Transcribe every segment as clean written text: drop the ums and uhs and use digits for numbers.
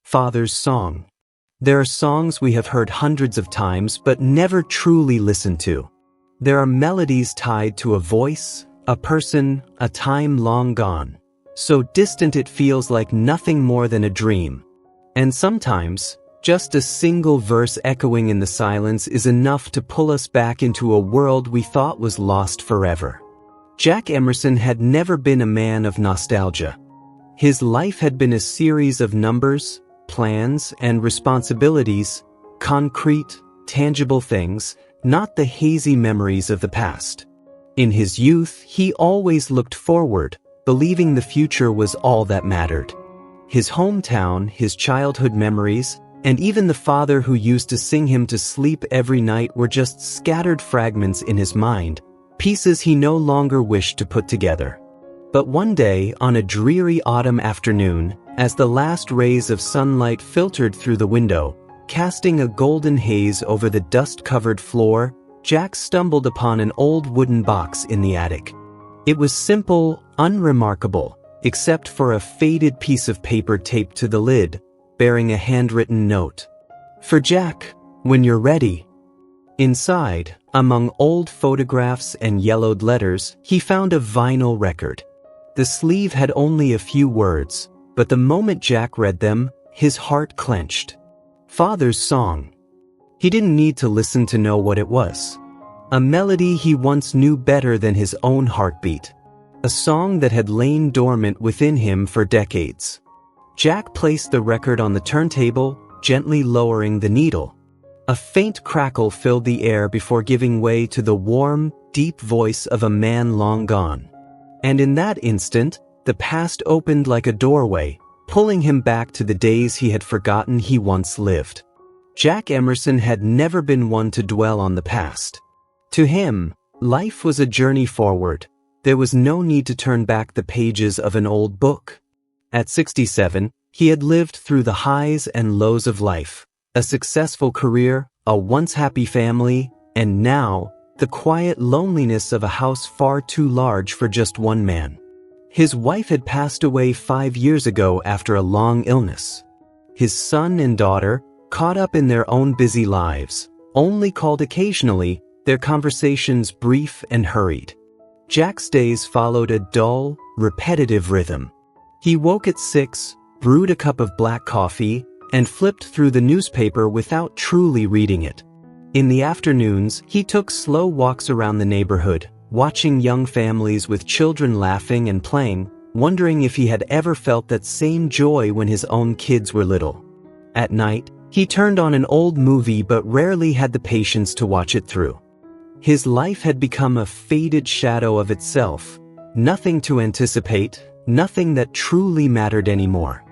Father's Song. There are songs we have heard hundreds of times but never truly listened to. There are melodies tied to a voice, a person, a time long gone, so distant it feels like nothing more than a dream. And sometimes, just a single verse echoing in the silence is enough to pull us back into a world we thought was lost forever. Jack Emerson had never been a man of nostalgia. His life had been a series of numbers, plans, and responsibilities, concrete, tangible things, not the hazy memories of the past. In his youth, he always looked forward, believing the future was all that mattered. His hometown, his childhood memories, and even the father who used to sing him to sleep every night were just scattered fragments in his mind, pieces he no longer wished to put together. But one day, on a dreary autumn afternoon, as the last rays of sunlight filtered through the window, casting a golden haze over the dust-covered floor, Jack stumbled upon an old wooden box in the attic. It was simple, unremarkable, except for a faded piece of paper taped to the lid, bearing a handwritten note. "For Jack, when you're ready." Inside, among old photographs and yellowed letters, he found a vinyl record. The sleeve had only a few words, but the moment Jack read them, his heart clenched. Father's Song. He didn't need to listen to know what it was. A melody he once knew better than his own heartbeat. A song that had lain dormant within him for decades. Jack placed the record on the turntable, gently lowering the needle. A faint crackle filled the air before giving way to the warm, deep voice of a man long gone. And in that instant, the past opened like a doorway, pulling him back to the days he had forgotten he once lived. Jack Emerson had never been one to dwell on the past. To him, life was a journey forward. There was no need to turn back the pages of an old book. At 67, he had lived through the highs and lows of life, a successful career, a once happy family, and now, the quiet loneliness of a house far too large for just one man. His wife had passed away 5 years ago after a long illness. His son and daughter, caught up in their own busy lives, only called occasionally, their conversations brief and hurried. Jack's days followed a dull, repetitive rhythm. He woke at 6, brewed a cup of black coffee, and flipped through the newspaper without truly reading it. In the afternoons, he took slow walks around the neighborhood, watching young families with children laughing and playing, wondering if he had ever felt that same joy when his own kids were little. At night, he turned on an old movie but rarely had the patience to watch it through. His life had become a faded shadow of itself, nothing to anticipate, nothing that truly mattered anymore.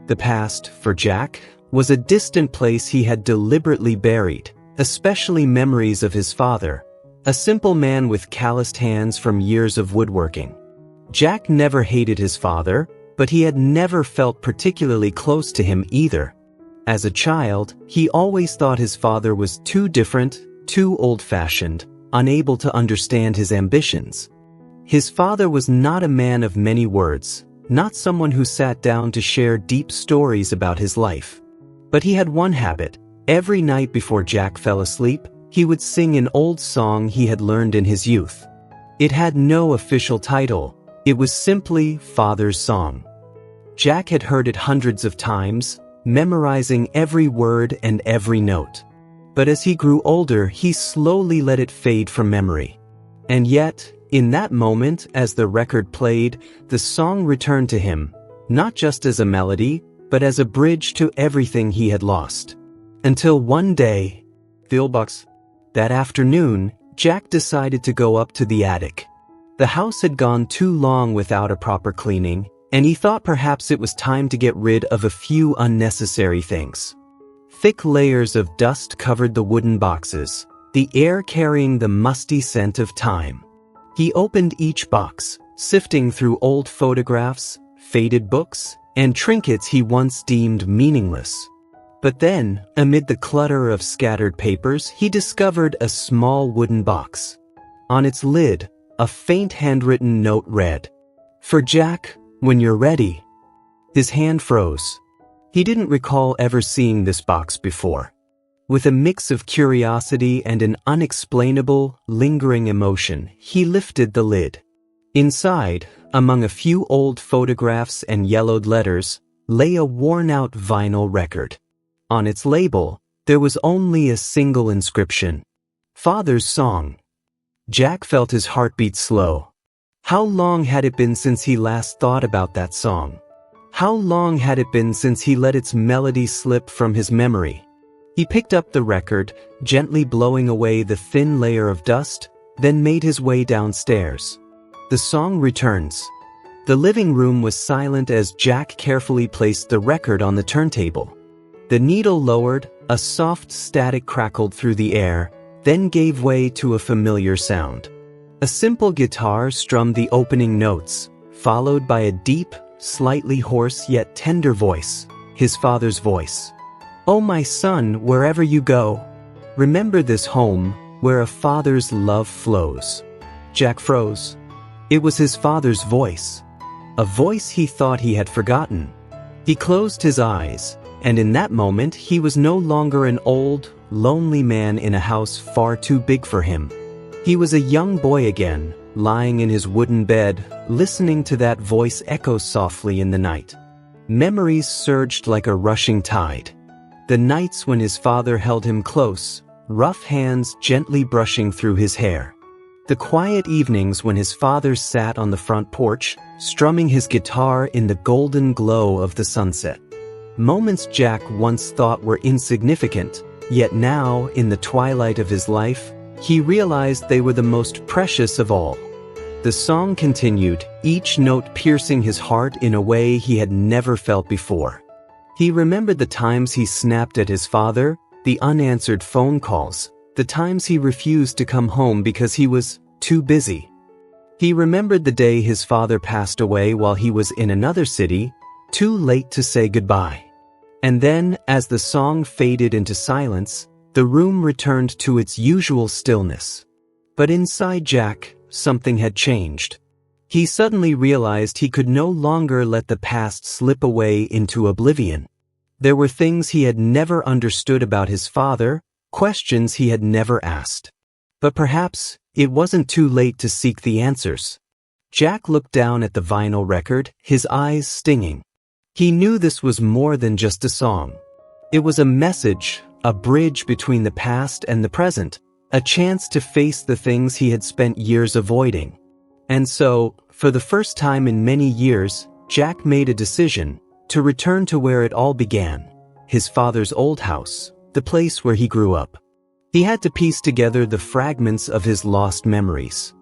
The past, for Jack, was a distant place he had deliberately buried, especially memories of his father, a simple man with calloused hands from years of woodworking. Jack never hated his father, but he had never felt particularly close to him either. As a child, he always thought his father was too different, too old-fashioned, unable to understand his ambitions. His father was not a man of many words, not someone who sat down to share deep stories about his life. But he had one habit. Every night before Jack fell asleep, he would sing an old song he had learned in his youth. It had no official title. It was simply Father's Song. Jack had heard it hundreds of times, memorizing every word and every note. But as he grew older, he slowly let it fade from memory. And yet, in that moment, as the record played, the song returned to him, not just as a melody, but as a bridge to everything he had lost. Until one day, that afternoon, Jack decided to go up to the attic. The house had gone too long without a proper cleaning, and he thought perhaps it was time to get rid of a few unnecessary things. Thick layers of dust covered the wooden boxes, the air carrying the musty scent of time. He opened each box, sifting through old photographs, faded books, and trinkets he once deemed meaningless. But then, amid the clutter of scattered papers, he discovered a small wooden box. On its lid, a faint handwritten note read, "For Jack, when you're ready." His hand froze. He didn't recall ever seeing this box before. With a mix of curiosity and an unexplainable, lingering emotion, he lifted the lid. Inside, among a few old photographs and yellowed letters, lay a worn-out vinyl record. On its label, there was only a single inscription: Father's Song. Jack felt his heartbeat slow. How long had it been since he last thought about that song? How long had it been since he let its melody slip from his memory? He picked up the record, gently blowing away the thin layer of dust, then made his way downstairs. The song returns. The living room was silent as Jack carefully placed the record on the turntable. The needle lowered, a soft static crackled through the air, then gave way to a familiar sound. A simple guitar strummed the opening notes, followed by a deep, slightly hoarse yet tender voice, his father's voice. "Oh my son, wherever you go, remember this home where a father's love flows." Jack froze. It was his father's voice, a voice he thought he had forgotten. He closed his eyes, and in that moment he was no longer an old, lonely man in a house far too big for him. He was a young boy again, lying in his wooden bed, listening to that voice echo softly in the night. Memories surged like a rushing tide. The nights when his father held him close, rough hands gently brushing through his hair. The quiet evenings when his father sat on the front porch, strumming his guitar in the golden glow of the sunset. Moments Jack once thought were insignificant, yet now, in the twilight of his life, he realized they were the most precious of all. The song continued, each note piercing his heart in a way he had never felt before. He remembered the times he snapped at his father, the unanswered phone calls, the times he refused to come home because he was too busy. He remembered the day his father passed away while he was in another city, too late to say goodbye. And then, as the song faded into silence, the room returned to its usual stillness. But inside Jack, something had changed. He suddenly realized he could no longer let the past slip away into oblivion. There were things he had never understood about his father, questions he had never asked. But perhaps it wasn't too late to seek the answers. Jack looked down at the vinyl record, his eyes stinging. He knew this was more than just a song. It was a message, a bridge between the past and the present, a chance to face the things he had spent years avoiding. And so, for the first time in many years, Jack made a decision to return to where it all began, his father's old house, the place where he grew up. He had to piece together the fragments of his lost memories.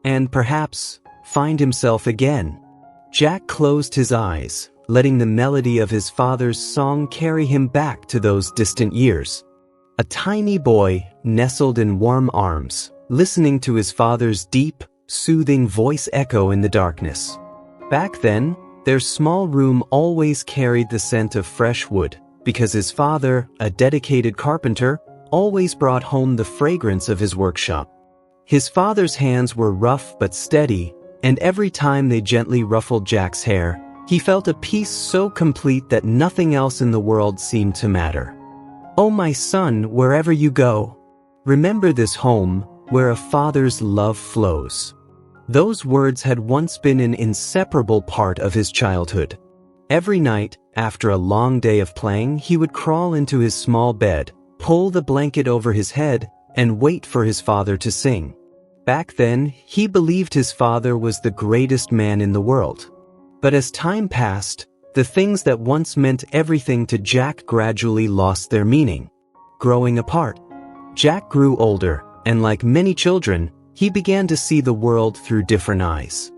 And perhaps find himself again. Jack closed his eyes, letting the melody of his father's song carry him back to those distant years. A tiny boy, nestled in warm arms, listening to his father's deep, soothing voice echo in the darkness. Back then, their small room always carried the scent of fresh wood, because his father, a dedicated carpenter, always brought home the fragrance of his workshop. His father's hands were rough but steady, and every time they gently ruffled Jack's hair, he felt a peace so complete that nothing else in the world seemed to matter. "Oh my son, wherever you go, remember this home where a father's love flows." Those words had once been an inseparable part of his childhood. Every night, after a long day of playing, he would crawl into his small bed, pull the blanket over his head, and wait for his father to sing. Back then, he believed his father was the greatest man in the world. But as time passed, the things that once meant everything to Jack gradually lost their meaning. Growing apart, Jack grew older, and like many children, he began to see the world through different eyes.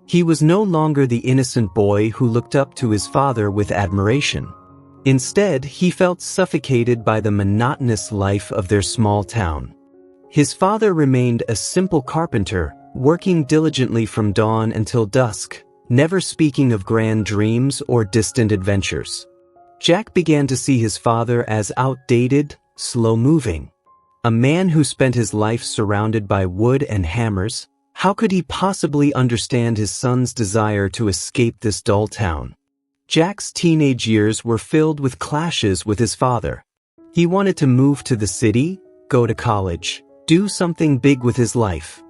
He was no longer the innocent boy who looked up to his father with admiration. Instead, he felt suffocated by the monotonous life of their small town. His father remained a simple carpenter, working diligently from dawn until dusk, never speaking of grand dreams or distant adventures. Jack began to see his father as outdated, slow-moving. A man who spent his life surrounded by wood and hammers, how could he possibly understand his son's desire to escape this dull town? Jack's teenage years were filled with clashes with his father. He wanted to move to the city, go to college, do something big with his life.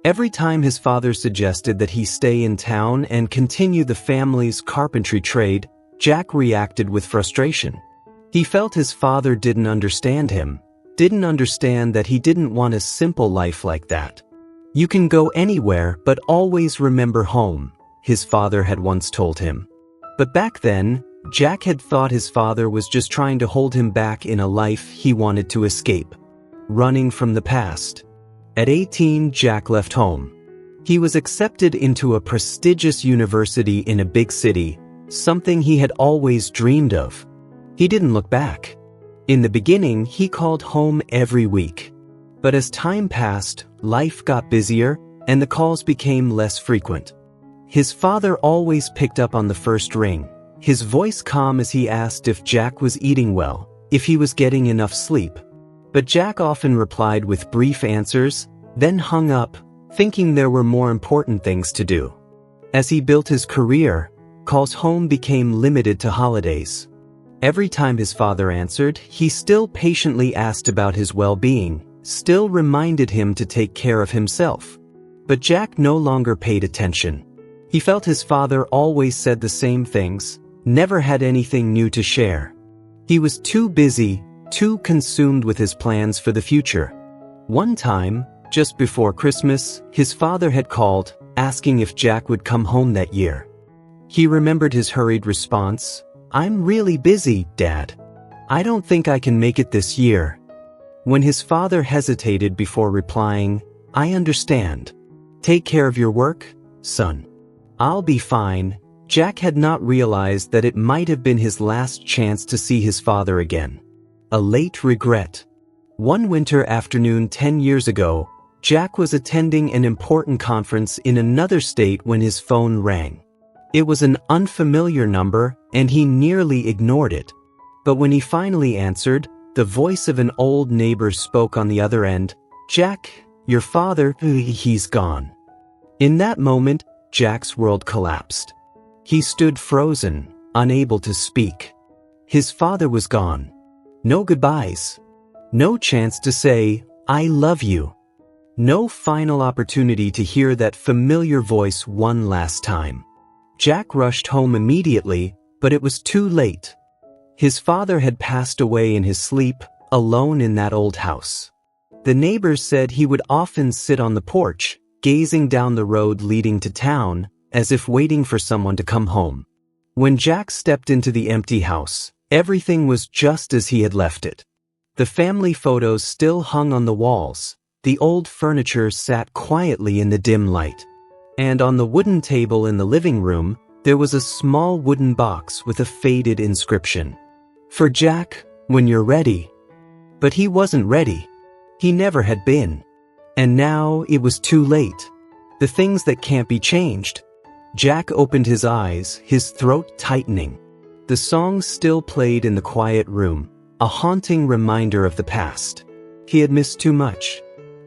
Every time his father suggested that he stay in town and continue the family's carpentry trade, Jack reacted with frustration. He felt his father didn't understand him, didn't understand that he didn't want a simple life like that. "You can go anywhere, but always remember home," his father had once told him. But back then, Jack had thought his father was just trying to hold him back in a life he wanted to escape. Running from the past. At 18, Jack left home. He was accepted into a prestigious university in a big city, something he had always dreamed of. He didn't look back. In the beginning, he called home every week. But as time passed, life got busier, and the calls became less frequent. His father always picked up on the first ring, his voice calm as he asked if Jack was eating well, if he was getting enough sleep. But Jack often replied with brief answers, then hung up, thinking there were more important things to do. As he built his career, calls home became limited to holidays. Every time his father answered, he still patiently asked about his well-being, still reminded him to take care of himself. But Jack no longer paid attention. He felt his father always said the same things, never had anything new to share. He was too busy, too consumed with his plans for the future. One time, just before Christmas, his father had called, asking if Jack would come home that year. He remembered his hurried response, "I'm really busy, Dad. I don't think I can make it this year." When his father hesitated before replying, "I understand. Take care of your work, son. I'll be fine," Jack had not realized that it might have been his last chance to see his father again. A late regret. One winter afternoon 10 years ago, Jack was attending an important conference in another state when his phone rang. It was an unfamiliar number, and he nearly ignored it. But when he finally answered, the voice of an old neighbor spoke on the other end, "Jack, your father, he's gone." In that moment, Jack's world collapsed. He stood frozen, unable to speak. His father was gone. No goodbyes. No chance to say, "I love you." No final opportunity to hear that familiar voice one last time. Jack rushed home immediately, but it was too late. His father had passed away in his sleep, alone in that old house. The neighbors said he would often sit on the porch, gazing down the road leading to town, as if waiting for someone to come home. When Jack stepped into the empty house, everything was just as he had left it. The family photos still hung on the walls. The old furniture sat quietly in the dim light. And on the wooden table in the living room, there was a small wooden box with a faded inscription. "For Jack, when you're ready." But he wasn't ready. He never had been. And now it was too late. The things that can't be changed. Jack opened his eyes, his throat tightening. The song still played in the quiet room, a haunting reminder of the past. He had missed too much.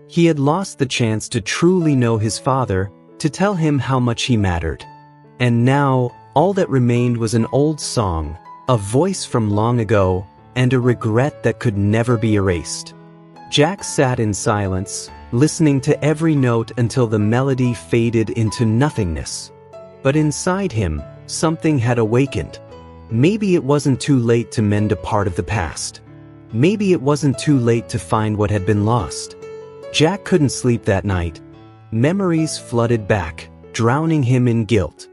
He had lost the chance to truly know his father, to tell him how much he mattered. And now, all that remained was an old song, a voice from long ago, and a regret that could never be erased. Jack sat in silence, listening to every note until the melody faded into nothingness. But inside him, something had awakened. Maybe it wasn't too late to mend a part of the past. Maybe it wasn't too late to find what had been lost. Jack couldn't sleep that night. Memories flooded back, drowning him in guilt.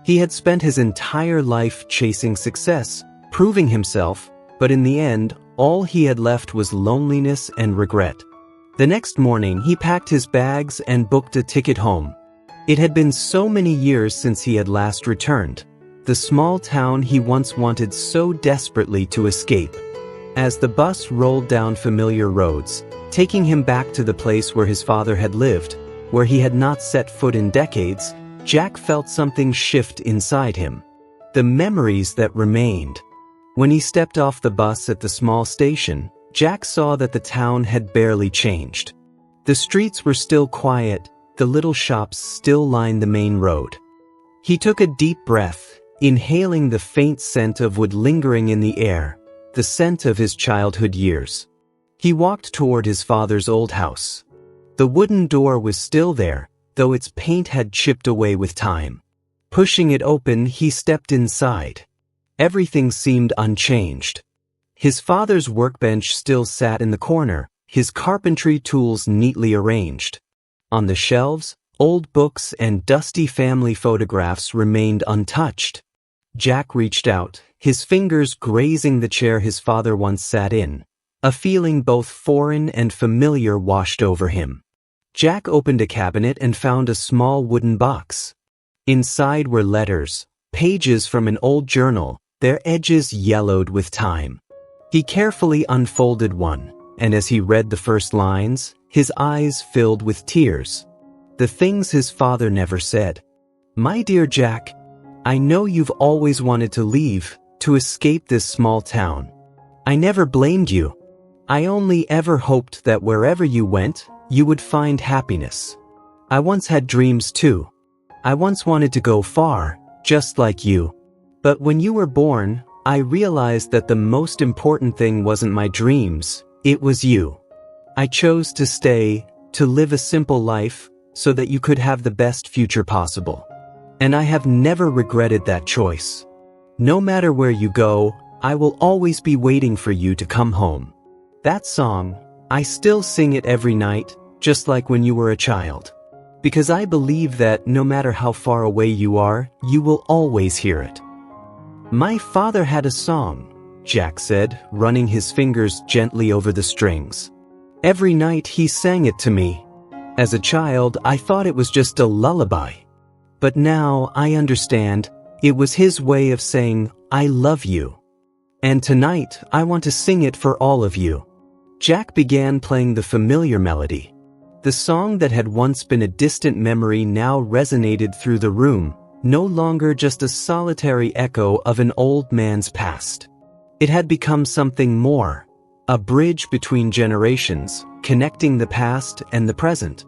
He had spent his entire life chasing success, proving himself, but in the end, all he had left was loneliness and regret. The next morning, he packed his bags and booked a ticket home. It had been so many years since he had last returned, the small town he once wanted so desperately to escape. As the bus rolled down familiar roads, taking him back to the place where his father had lived, where he had not set foot in decades, Jack felt something shift inside him. The memories that remained. When he stepped off the bus at the small station, Jack saw that the town had barely changed. The streets were still quiet, the little shops still lined the main road. He took a deep breath, inhaling the faint scent of wood lingering in the air, the scent of his childhood years. He walked toward his father's old house. The wooden door was still there, though its paint had chipped away with time. Pushing it open, he stepped inside. Everything seemed unchanged. His father's workbench still sat in the corner, his carpentry tools neatly arranged. On the shelves, old books and dusty family photographs remained untouched. Jack reached out, his fingers grazing the chair his father once sat in. A feeling both foreign and familiar washed over him. Jack opened a cabinet and found a small wooden box. Inside were letters, pages from an old journal, their edges yellowed with time. He carefully unfolded one, and as he read the first lines, his eyes filled with tears. The things his father never said. "My dear Jack, I know you've always wanted to leave, to escape this small town. I never blamed you. I only ever hoped that wherever you went, you would find happiness. I once had dreams too. I once wanted to go far, just like you. But when you were born, I realized that the most important thing wasn't my dreams, it was you. I chose to stay, to live a simple life, so that you could have the best future possible. And I have never regretted that choice. No matter where you go, I will always be waiting for you to come home." That song, I still sing it every night, just like when you were a child. Because I believe that no matter how far away you are, you will always hear it. "My father had a song," Jack said, running his fingers gently over the strings. "Every night he sang it to me. As a child, I thought it was just a lullaby. But now I understand, it was his way of saying, 'I love you.' And tonight, I want to sing it for all of you." Jack began playing the familiar melody. The song that had once been a distant memory now resonated through the room, no longer just a solitary echo of an old man's past. It had become something more, a bridge between generations, connecting the past and the present.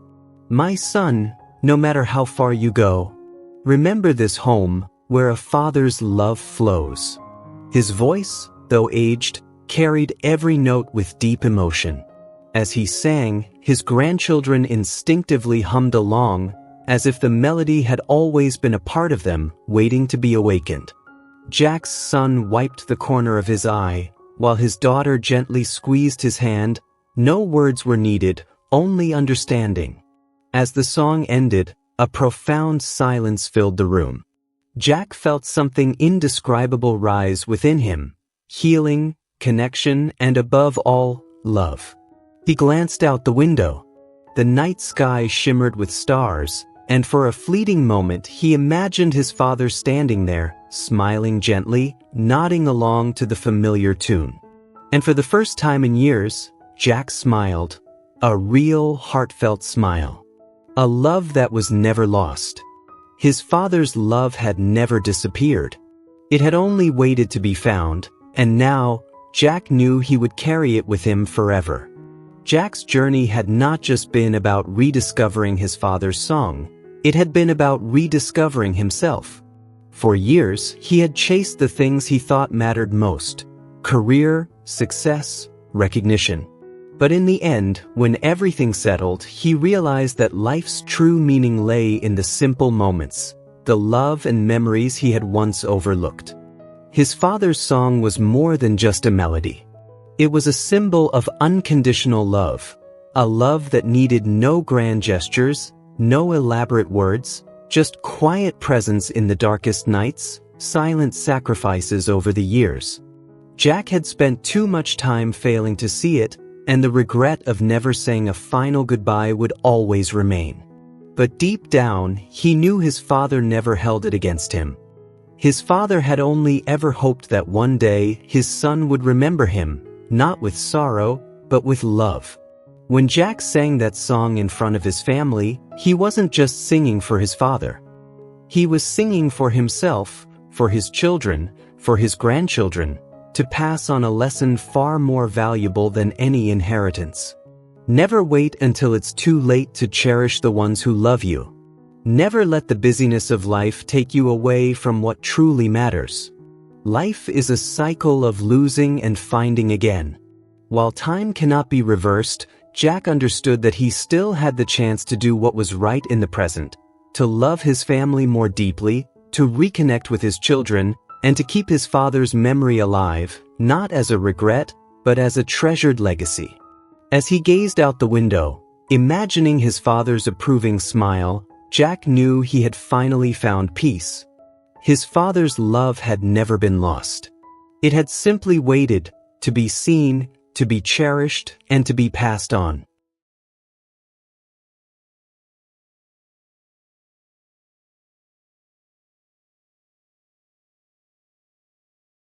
"My son, no matter how far you go, remember this home where a father's love flows." His voice, though aged, carried every note with deep emotion. As he sang, his grandchildren instinctively hummed along, as if the melody had always been a part of them, waiting to be awakened. Jack's son wiped the corner of his eye, while his daughter gently squeezed his hand. No words were needed, only understanding. As the song ended, a profound silence filled the room. Jack felt something indescribable rise within him, healing, connection, and above all, love. He glanced out the window. The night sky shimmered with stars, and for a fleeting moment he imagined his father standing there, smiling gently, nodding along to the familiar tune. And for the first time in years, Jack smiled, a real, heartfelt smile. A love that was never lost. His father's love had never disappeared. It had only waited to be found, and now, Jack knew he would carry it with him forever. Jack's journey had not just been about rediscovering his father's song, it had been about rediscovering himself. For years, he had chased the things he thought mattered most: career, success, recognition. But in the end, when everything settled, he realized that life's true meaning lay in the simple moments, the love and memories he had once overlooked. His father's song was more than just a melody. It was a symbol of unconditional love, a love that needed no grand gestures, no elaborate words, just quiet presence in the darkest nights, silent sacrifices over the years. Jack had spent too much time failing to see it, and the regret of never saying a final goodbye would always remain. But deep down, he knew his father never held it against him. His father had only ever hoped that one day his son would remember him, not with sorrow, but with love. When Jack sang that song in front of his family, he wasn't just singing for his father. He was singing for himself, for his children, for his grandchildren, to pass on a lesson far more valuable than any inheritance. Never wait until it's too late to cherish the ones who love you. Never let the busyness of life take you away from what truly matters. Life is a cycle of losing and finding again. While time cannot be reversed, Jack understood that he still had the chance to do what was right in the present, to love his family more deeply, to reconnect with his children, and to keep his father's memory alive, not as a regret, but as a treasured legacy. As he gazed out the window, imagining his father's approving smile, Jack knew he had finally found peace. His father's love had never been lost. It had simply waited to be seen, to be cherished, and to be passed on.